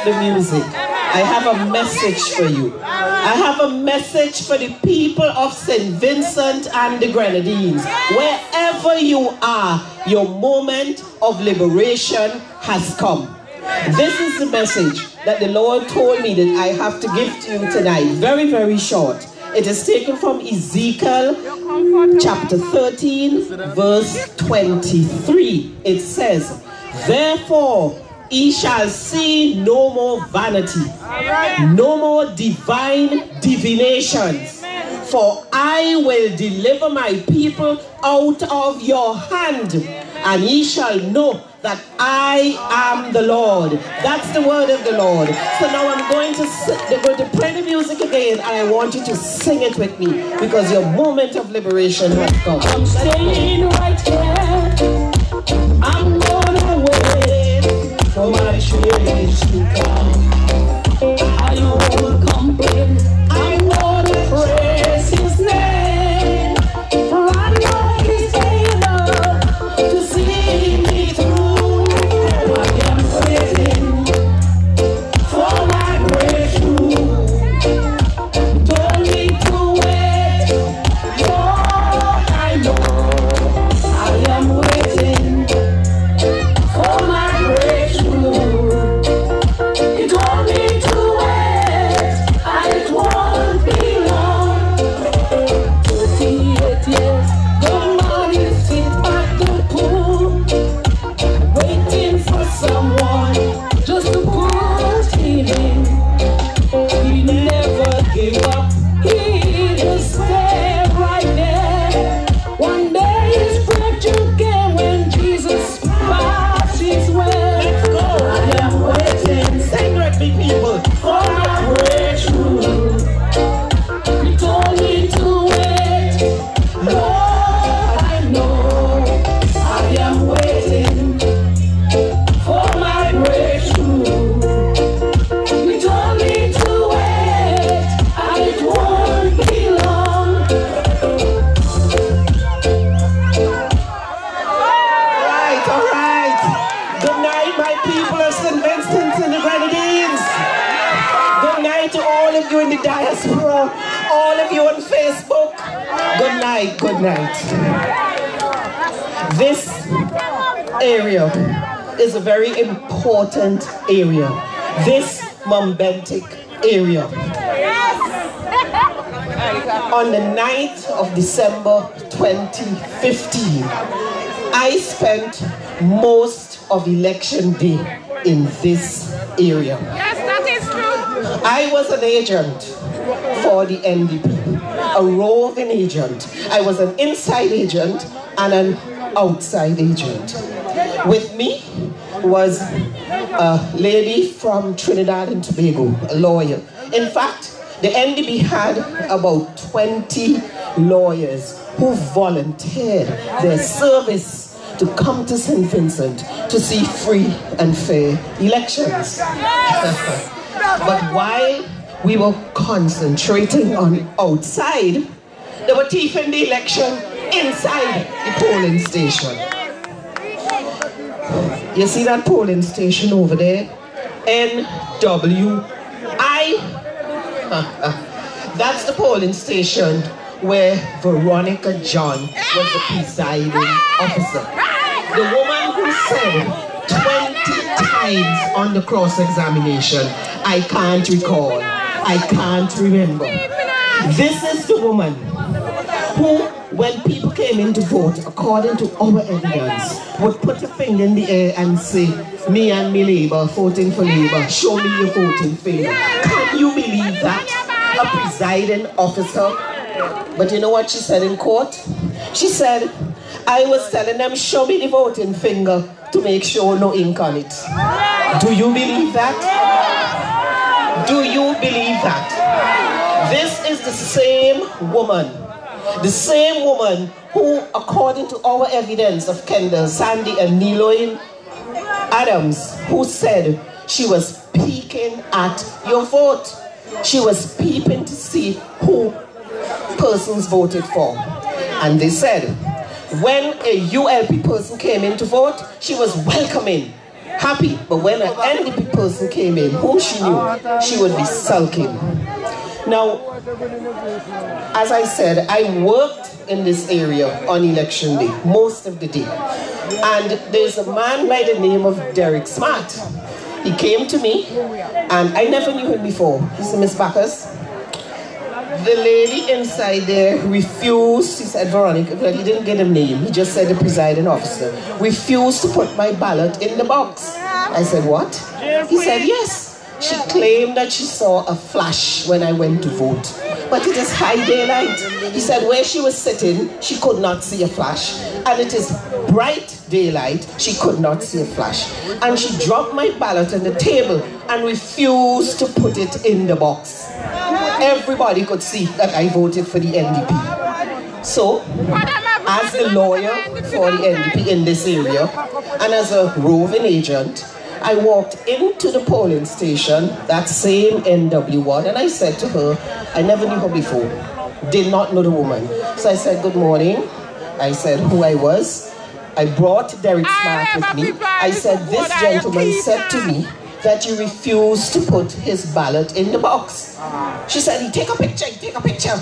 The music, I have a message for you. I have a message for the people of St. Vincent and the Grenadines. Wherever you are, your moment of liberation has come. This is the message that the Lord told me that I have to give to you tonight. Very, very short. It is taken from Ezekiel chapter 13, verse 23. It says, "Therefore, ye shall see no more vanity, no more divine divinations, for I will deliver my people out of your hand, and ye shall know that I am the Lord." That's the word of the Lord. So now I'm going to play the music again, and I want you to sing it with me, because your moment of liberation has come. I'm staying right here. I'm gonna wait for my change to come. I won't complain. I'm gonna praise His name, for I know He's able to see me through. I am waiting for my breakthrough. Don't need to wait. Lord, I know I am waiting for my breakthrough. You don't need to wait, and it won't be long. 38 years, the man is sit at the pool, waiting for someone just to put him in. He never gave up, he just stayed right there. One day his breakthrough came when Jesus passed his way. Let's go. I am waiting, sing with me people, for my breakthrough. You don't need to wait, Lord, I know I am waiting for my breakthrough. You don't need to wait, and it won't be long. All right. Good night, my people of St. Vincent and the Grenadines. Good night to all of you in the diaspora, all of you on Facebook. Good night, good night. This area is a very important area. This Momentic area. On the 9th of December 2015, I spent most of election day in this area. Yes, that is true. I was an agent for the NDP, a roving agent. I was an inside agent and an outside agent. With me was a lady from Trinidad and Tobago, a lawyer. In fact, the NDP had about 20 lawyers who volunteered their service to come to St. Vincent to see free and fair elections. But while we were concentrating on outside, they were thieving the election inside the polling station. You see that polling station over there? NWI. That's the polling station where Veronica John was the presiding officer. The woman who said 20 times on the cross-examination, "I can't recall, I can't remember." This is the woman who, when people came in to vote, according to our evidence, would put a finger in the air and say, "Me and me Labour, voting for Labour, show me your voting finger." Can you believe that? A presiding officer. But you know what she said in court? She said, "I was telling them, show me the voting finger to make sure no ink on it." Do you believe that? Do you believe that? This is the same woman who, according to our evidence of Kendall, Sandy and Niloin Adams, who said she was peeking at your vote. She was peeping to see who persons voted for. And they said, when a ULP person came in to vote, she was welcoming, happy. But when an NDP person came in, whom she knew, she would be sulking. Now, as I said, I worked in this area on election day, most of the day. And there's a man by the name of Derek Smart. He came to me, and I never knew him before. He said, Miss Bacchus, the lady inside there refused, he said, Veronica, but he didn't get a name, he just said the presiding officer, refused to put my ballot in the box. I said, what? He said, yes. She claimed that she saw a flash when I went to vote. But it is high daylight. He said where she was sitting, she could not see a flash. And it is bright daylight, she could not see a flash. And she dropped my ballot on the table and refused to put it in the box. Everybody could see that I voted for the NDP. So, as a lawyer for the NDP in this area, and as a roving agent, I walked into the polling station, that same NW ward, and I said to her, I never knew her before, did not know the woman. So I said, good morning. I said who I was. I brought Derek Smart with me. I said, this gentleman said to me that you refused to put his ballot in the box. She said, take a picture,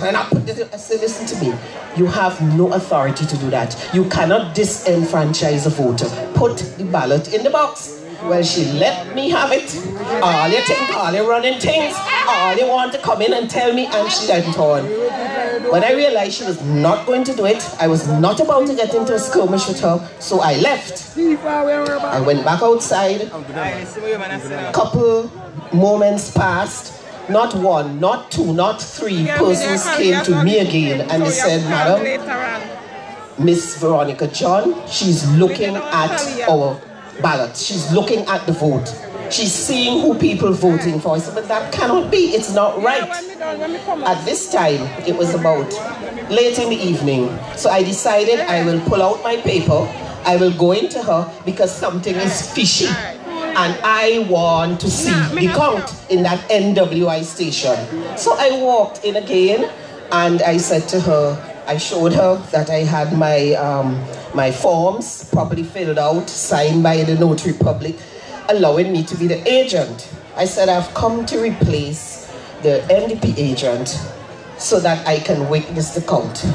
and I put it. I said, listen to me, you have no authority to do that. You cannot disenfranchise a voter. Put the ballot in the box. Well, she let me have it. All you think, all you running things, all you want to come in and tell me, and she went on. When I realized she was not going to do it, I was not about to get into a skirmish with her, so I left. I went back outside. A couple moments passed. Not one, not two, not three persons came to me again, and they said, Madam, Miss Veronica John, she's looking at our ballot. She's looking at the vote. She's seeing who people voting for. I said, but that cannot be. It's not right. At this time, it was about late in the evening. So I decided I will pull out my paper. I will go into her because something is fishy. And I want to see the count in that NWI station. So I walked in again and I said to her, I showed her that I had my forms properly filled out, signed by the notary public, allowing me to be the agent. I said, I've come to replace the NDP agent so that I can witness the count.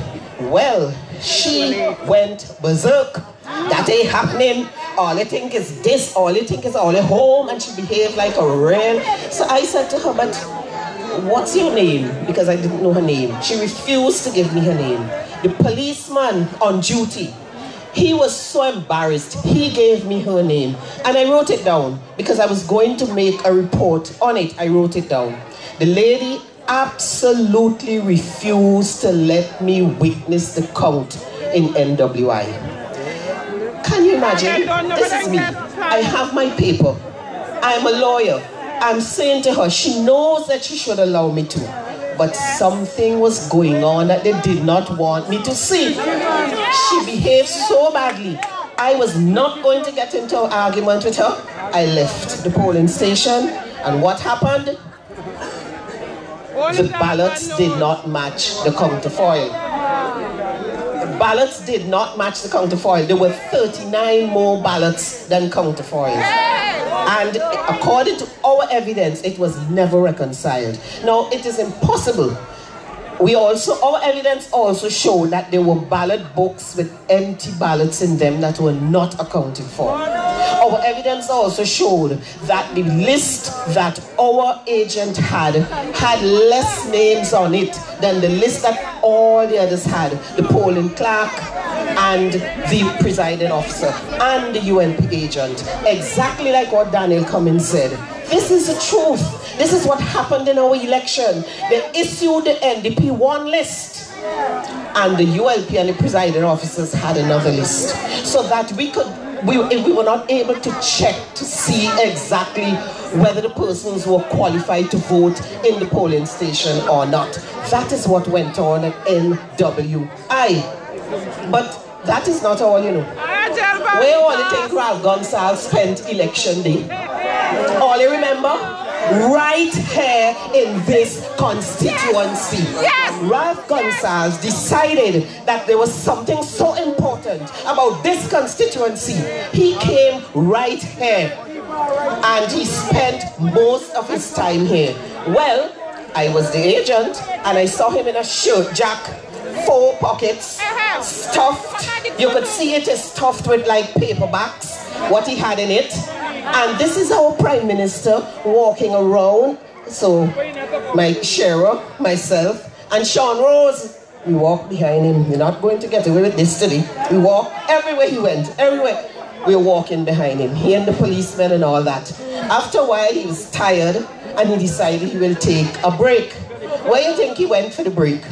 Well, she went berserk. That ain't happening. All I think is this, all I think is all at home, and she behaved like a real. So I said to her, but what's your name? Because I didn't know her name. She refused to give me her name. The policeman on duty, he was so embarrassed. He gave me her name. And I wrote it down because I was going to make a report on it. I wrote it down. The lady absolutely refused to let me witness the count in NWI. Can you imagine? This is me. I have my paper. I'm a lawyer. I'm saying to her, she knows that she should allow me to. But something was going on that they did not want me to see. She behaved so badly. I was not going to get into an argument with her. I left the polling station, and what happened? The ballots did not match the counterfoil. The ballots did not match the counterfoil. There were 39 more ballots than counterfoil. And according to our evidence, it was never reconciled. Now, it is impossible. Our evidence also showed that there were ballot books with empty ballots in them that were not accounted for. Our evidence also showed that the list that our agent had less names on it than the list that all the others had. The polling clerk and the presiding officer and the UNP agent. Exactly like what Daniel Cummins said. This is the truth. This is what happened in our election. They issued the NDP one list, and the ULP and the presiding officers had another list. So that we were not able to check to see exactly whether the persons were qualified to vote in the polling station or not. That is what went on at NWI. But that is not all, you know. Where all you think Ralph Gonsalves spent election day? All you remember? right here in this constituency. Yes. Ralph Gonsalves decided that there was something so important about this constituency. He came right here and he spent most of his time here. Well, I was the agent and I saw him in a shirt jack, 4 pockets, stuffed. You could see it is stuffed with like paperbacks, what he had in it. And this is our Prime Minister walking around. So my Shara, myself, and Sean Rose, we walked behind him. We're not going to get away with this today. We walked everywhere he went, everywhere. We were walking behind him, he and the policemen and all that. After a while, he was tired and he decided he will take a break. Where do you think he went for the break?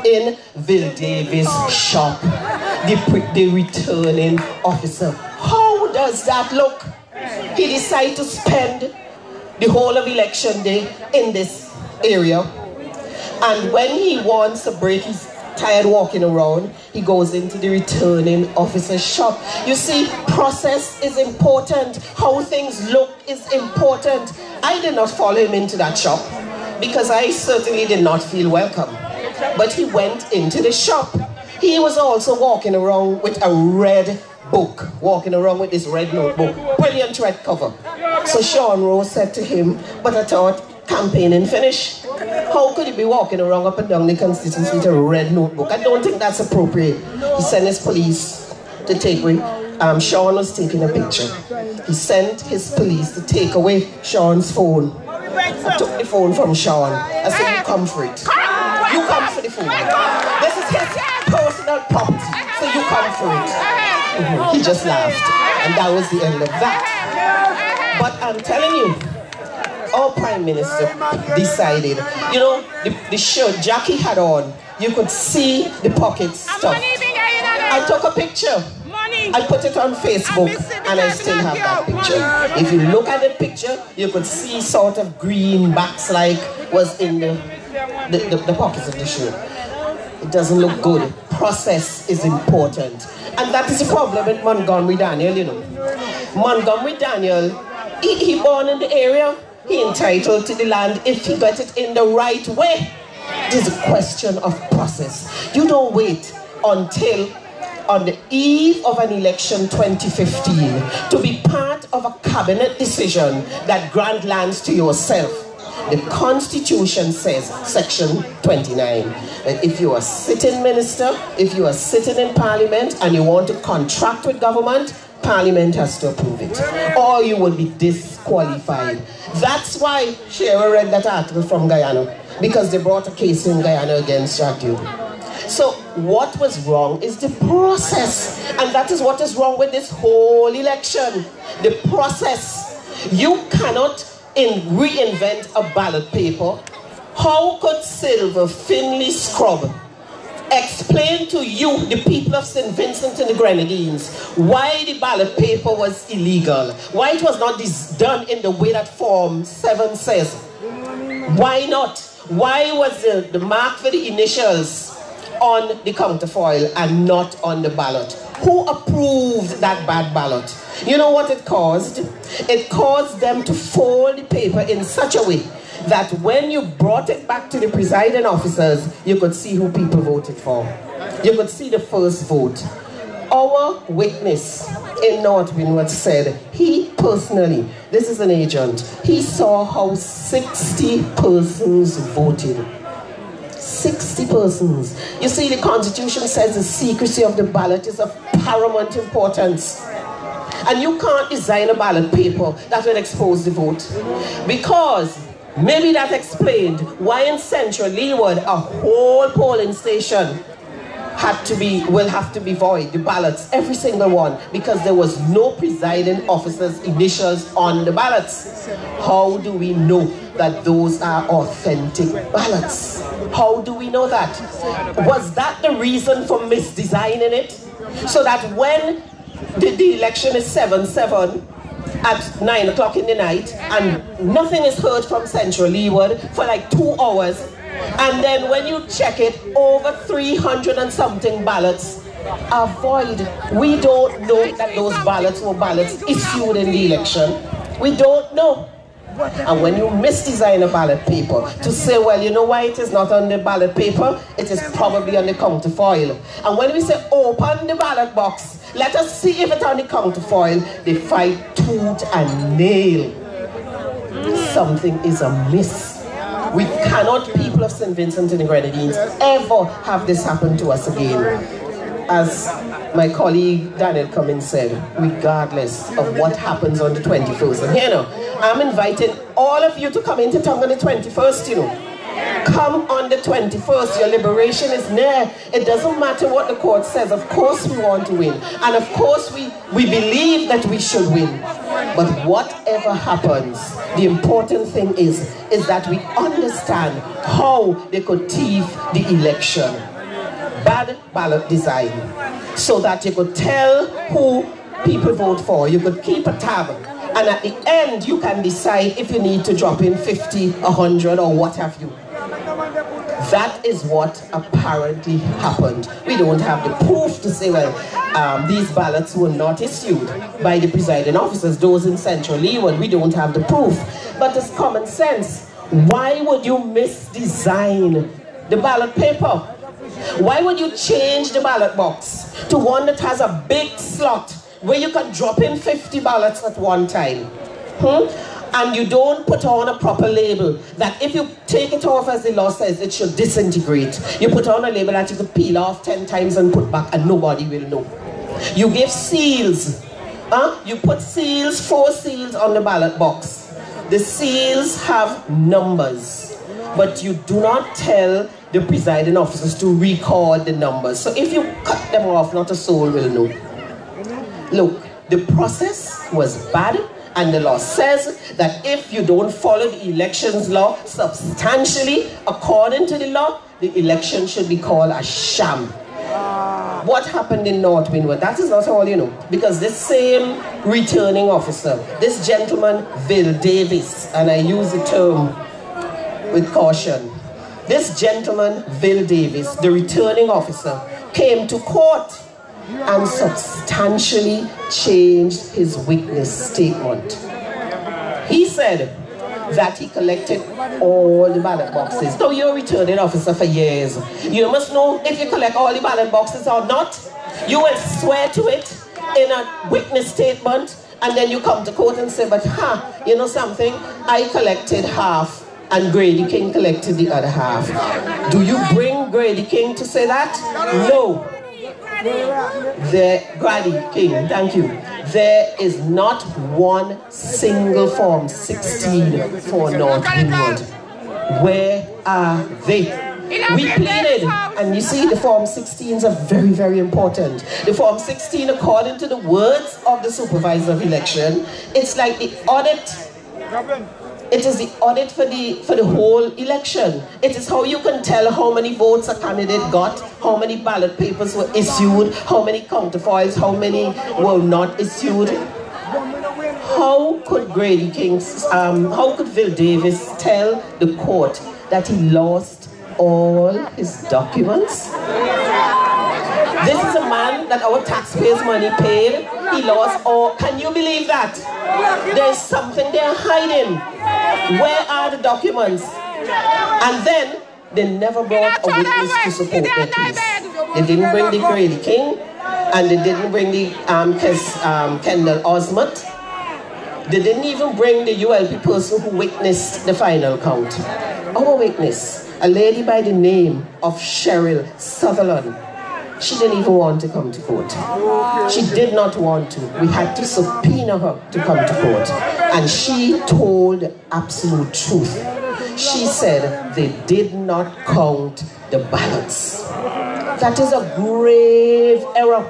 In Will Davis' shop. The returning officer. How does that look? He decided to spend the whole of election day in this area. And when he wants a break, he's tired walking around, he goes into the returning officer's shop. You see, process is important. How things look is important. I did not follow him into that shop because I certainly did not feel welcome. But he went into the shop. He was also walking around with a red book, walking around with this red notebook. Brilliant red cover. So Sean Rose said to him, but I thought campaigning finished. How could he be walking around up and down the constituency with a red notebook? I don't think that's appropriate. He sent his police to take away. Sean was taking a picture. He sent his police to take away Sean's phone. I took the phone from Sean. I said, you come for it. You come for the phone. This is his personal property, so you come for it. He just laughed, and that was the end of that. But I'm telling you, our Prime Minister decided, you know, the shirt Jackie had on, you could see the pockets stuffed. I took a picture. I put it on Facebook and I still have that picture. If you look at the picture, you could see sort of green backs like was in the pockets of the shirt. It doesn't look good. Process is important. And that is the problem with Montgomery Daniel, you know. Montgomery Daniel, he born in the area. He entitled to the land if he got it in the right way. It is a question of process. You don't wait until on the eve of an election 2015 to be part of a cabinet decision that grant lands to yourself. The Constitution says, Section 29, that if you are sitting minister, if you are sitting in Parliament and you want to contract with government, Parliament has to approve it, or you will be disqualified. That's why Shara read that article from Guyana, because they brought a case in Guyana against Jacques. So what was wrong is the process, and that is what is wrong with this whole election. The process. You cannot reinvent a ballot paper. How could Silver Finley Scrub explain to you, the people of St. Vincent and the Grenadines, why the ballot paper was illegal, why it was not done in the way that Form 7 says? Why not? Why was the mark for the initials on the counterfoil and not on the ballot? Who approved that bad ballot? You know what it caused? It caused them to fold the paper in such a way that when you brought it back to the presiding officers, you could see who people voted for. You could see the first vote. Our witness in North Windward said he personally, this is an agent, he saw how 60 persons voted. 60 persons. You see, the Constitution says the secrecy of the ballot is of paramount importance. And you can't design a ballot paper that will expose the vote. Because maybe that explained why in Central Leeward a whole polling station will have to be void, the ballots, every single one, because there was no presiding officer's initials on the ballots. How do we know that those are authentic ballots? How do we know that? Was that the reason for misdesigning it? So that when the election is 7/7 at 9 o'clock in the night and nothing is heard from Central Leeward for like 2 hours, and then when you check it, over 300 and something ballots are void. We don't know that those ballots were ballots issued in the election. We don't know. And when you misdesign a ballot paper to say, well, you know why it is not on the ballot paper? It is probably on the counterfoil. And when we say open the ballot box, let us see if it's on the counterfoil, they fight tooth and nail. Something is amiss. We cannot, people of St. Vincent and the Grenadines, ever have this happen to us again. As my colleague Daniel Cummins said, regardless of what happens on the 21st. And here now, I'm inviting all of you to come into town on the 21st, you know. Come on the 21st, your liberation is near. It doesn't matter what the court says. Of course we want to win. And of course we believe that we should win. But whatever happens, the important thing is that we understand how they could thief the election. Bad ballot design, so that you could tell who people vote for. You could keep a tab, and at the end you can decide if you need to drop in 50, 100 or what have you. That is what apparently happened. We don't have the proof to say, well, these ballots were not issued by the presiding officers, those in Central Leeward. We don't have the proof, but it's common sense. Why would you misdesign the ballot paper? Why would you change the ballot box to one that has a big slot where you can drop in 50 ballots at one time? And you don't put on a proper label that if you take it off as the law says, it should disintegrate. You put on a label that you could peel off 10 times and put back and nobody will know. You give seals. You put seals, 4 seals on the ballot box. The seals have numbers, but you do not tell the presiding officers to record the numbers. So if you cut them off, not a soul will know. Look, the process was bad, and the law says that if you don't follow the elections law substantially, according to the law, the election should be called a sham. What happened in North Windward? That is not all, you know, because this same returning officer, this gentleman, Bill Davis, and I use the term with caution, this gentleman, Bill Davis, the returning officer, came to court and substantially changed his witness statement. He said that he collected all the ballot boxes. Now you're a returning officer for years. You must know if you collect all the ballot boxes or not. You will swear to it in a witness statement, and then you come to court and say, but you know something? I collected half and Grady King collected the other half. Do you bring Grady King to say that? No. Grady King, thank you. There is not one single Form 16 for North Windward. Where are they? We pleaded, and you see the Form 16s are very, very important. The Form 16, according to the words of the supervisor of election, it's like the audit. It is the audit for the whole election. It is how you can tell how many votes a candidate got, how many ballot papers were issued, how many counterfoils, how many were not issued. How could Grady King, how could Bill Davis tell the court that he lost all his documents? This is a man that our taxpayers' money paid. He lost all. Can you believe that? There's something they're hiding. Where are the documents? And then they never brought a witness to support their case. They didn't bring the Grady King, and they didn't bring the Kendall Osmond. They didn't even bring the ULP person who witnessed the final count. Our witness, a lady by the name of Cheryl Sutherland, she didn't even want to come to court. She did not want to. We had to subpoena her to come to court. And she told the absolute truth. She said they did not count the ballots. That is a grave error.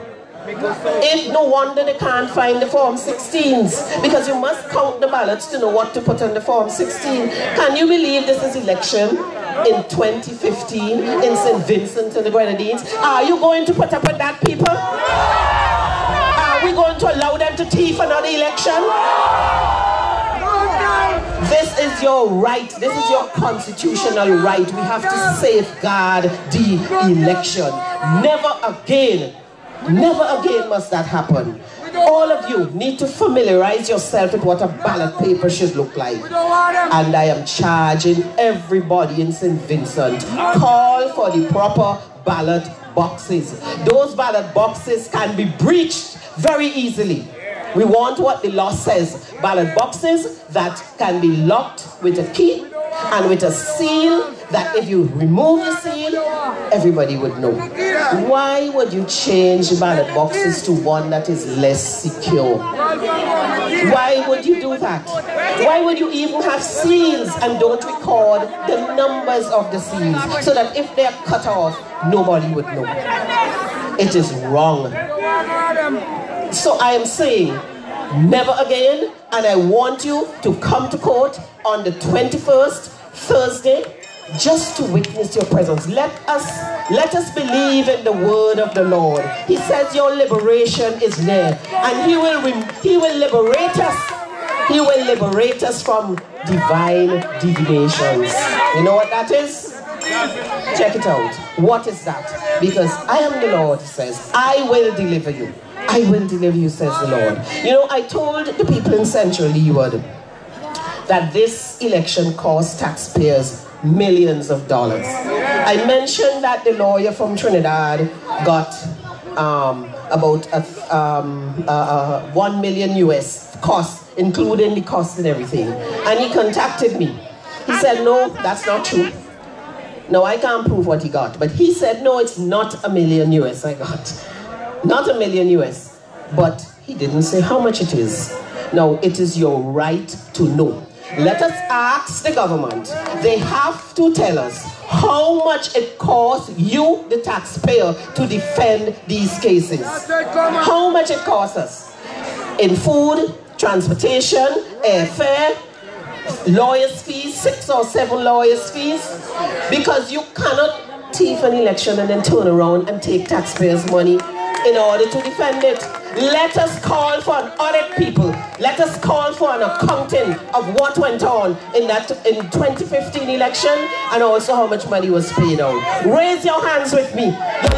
If no wonder they can't find the Form 16s, because you must count the ballots to know what to put on the Form 16. Can you believe this is election in 2015 in St. Vincent and the Grenadines? Are you going to put up with that, people? Are we going to allow them to thief another election? This is your right. This is your constitutional right. We have to safeguard the election. Never again must that happen. All of you need to familiarize yourself with what a ballot paper should look like. And I am charging everybody in St. Vincent, call for the proper ballot boxes. Those ballot boxes can be breached very easily. We want what the law says, ballot boxes that can be locked with a key and with a seal that if you remove the seal, everybody would know. Why would you change ballot boxes to one that is less secure? Why would you do that? Why would you even have seals and don't record the numbers of the seals so that if they are cut off, nobody would know? It is wrong. So I am saying, never again, and I want you to come to court on the 21st, Thursday, just to witness your presence. Let us believe in the word of the Lord. He says your liberation is near, and He will liberate us. He will liberate us from divine divinations. You know what that is? Check it out. What is that? Because I am the Lord, says, I will deliver you. I will deliver you, says the Lord. You know, I told the people in Central Leeward that this election cost taxpayers millions of dollars. I mentioned that the lawyer from Trinidad got about 1 million US cost, including the cost and everything. And he contacted me. He said, no, that's not true. No, I can't prove what he got. But he said, no, it's not $1 million US I got. Not $1 million US. But he didn't say how much it is. Now, it is your right to know. Let us ask the government. They have to tell us how much it costs you, the taxpayer, to defend these cases. How much it costs us in food, transportation, airfare, lawyers' fees, 6 or 7 lawyers' fees, because you cannot thief an election and then turn around and take taxpayers' money in order to defend it. Let us call for an audit, people. Let us call for an accounting of what went on in 2015 election and also how much money was paid out. Raise your hands with me. The